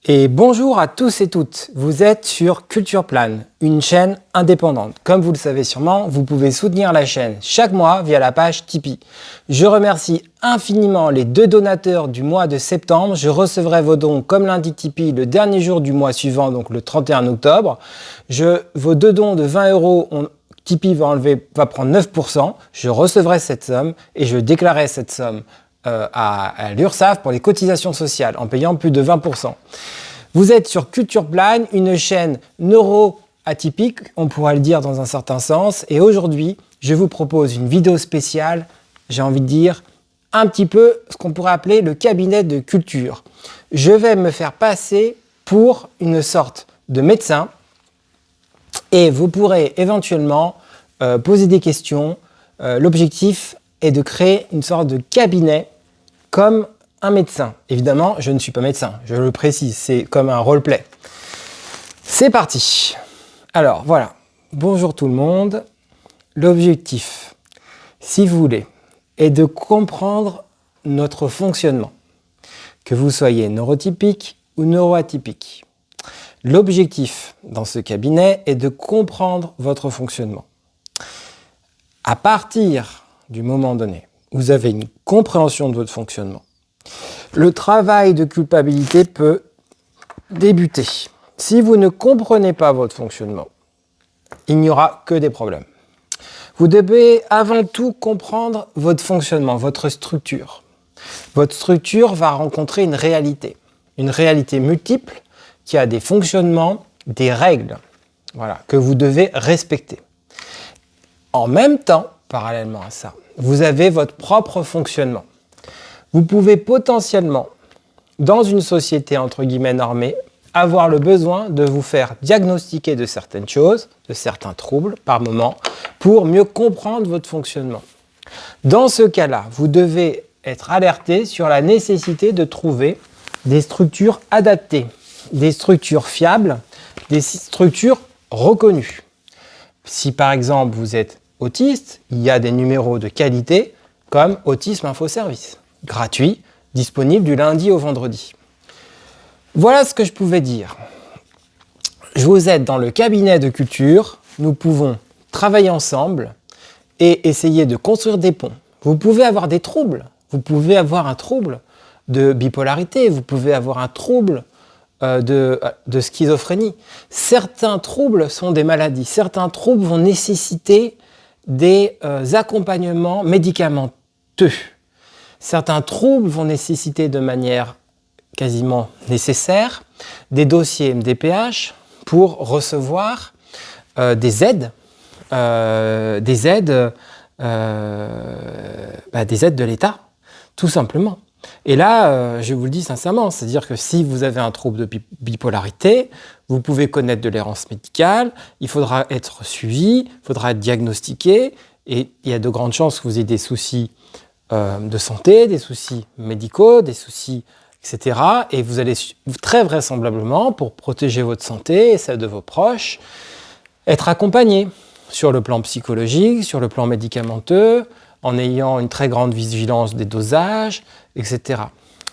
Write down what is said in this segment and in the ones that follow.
Et bonjour à tous et toutes, vous êtes sur Culture Plan, une chaîne indépendante. Comme vous le savez sûrement, vous pouvez soutenir la chaîne chaque mois via la page Tipeee. Je remercie infiniment les 2 donateurs du mois de septembre. Je recevrai vos dons, comme l'indique Tipeee, le dernier jour du mois suivant, donc le 31 octobre. Vos 2 dons de 20 €, Tipeee va prendre 9%. Je recevrai cette somme et je déclarerai cette somme à l'URSSAF pour les cotisations sociales en payant plus de 20%. Vous êtes sur Culture Plan, une chaîne neuro-atypique, on pourrait le dire dans un certain sens, et aujourd'hui, je vous propose une vidéo spéciale, j'ai envie de dire, un petit peu ce qu'on pourrait appeler le cabinet de culture. Je vais me faire passer pour une sorte de médecin et vous pourrez éventuellement poser des questions. L'objectif est de créer une sorte de cabinet comme un médecin. Évidemment, je ne suis pas médecin, je le précise, c'est comme un roleplay. C'est parti. Alors voilà, bonjour tout le monde. L'objectif, si vous voulez, est de comprendre notre fonctionnement, que vous soyez neurotypique ou neuroatypique. L'objectif dans ce cabinet est de comprendre votre fonctionnement. À partir du moment donné, vous avez une compréhension de votre fonctionnement. Le travail de culpabilité peut débuter. Si vous ne comprenez pas votre fonctionnement, il n'y aura que des problèmes. Vous devez avant tout comprendre votre fonctionnement, votre structure. Votre structure va rencontrer une réalité multiple qui a des fonctionnements, des règles, voilà, que vous devez respecter. En même temps, parallèlement à ça, vous avez votre propre fonctionnement. Vous pouvez potentiellement, dans une société entre guillemets normée, avoir le besoin de vous faire diagnostiquer de certaines choses, de certains troubles par moment, pour mieux comprendre votre fonctionnement. Dans ce cas-là, vous devez être alerté sur la nécessité de trouver des structures adaptées, des structures fiables, des structures reconnues. Si par exemple vous êtes autiste, il y a des numéros de qualité comme Autisme Info Service, gratuit, disponible du lundi au vendredi. Voilà ce que je pouvais dire. Je vous aide dans le cabinet de culture. Nous pouvons travailler ensemble et essayer de construire des ponts. Vous pouvez avoir des troubles. Vous pouvez avoir un trouble de bipolarité. Vous pouvez avoir un trouble de schizophrénie. Certains troubles sont des maladies. Certains troubles vont nécessiter des accompagnements médicamenteux. Certains troubles vont nécessiter de manière quasiment nécessaire des MDPH pour recevoir des aides de l'État, tout simplement. Et là, je vous le dis sincèrement, c'est-à-dire que si vous avez un trouble de bipolarité, vous pouvez connaître de l'errance médicale, il faudra être suivi, il faudra être diagnostiqué, et il y a de grandes chances que vous ayez des soucis de santé, des soucis médicaux, des soucis, etc. Et vous allez très vraisemblablement, pour protéger votre santé et celle de vos proches, être accompagné sur le plan psychologique, sur le plan médicamenteux, en ayant une très grande vigilance des dosages, etc.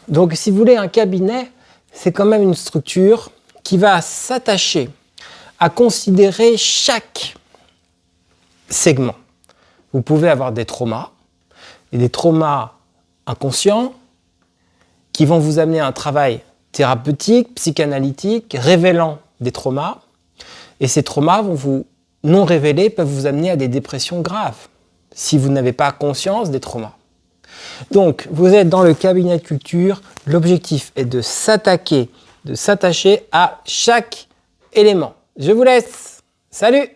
Donc, si vous voulez, un cabinet, c'est quand même une structure qui va s'attacher à considérer chaque segment. Vous pouvez avoir des traumas, et des traumas inconscients qui vont vous amener à un travail thérapeutique, psychanalytique, révélant des traumas. Et ces traumas non révélés peuvent vous amener à des dépressions graves, si vous n'avez pas conscience des traumas. Donc, vous êtes dans le cabinet de culture. L'objectif est de s'attacher à chaque élément. Je vous laisse. Salut!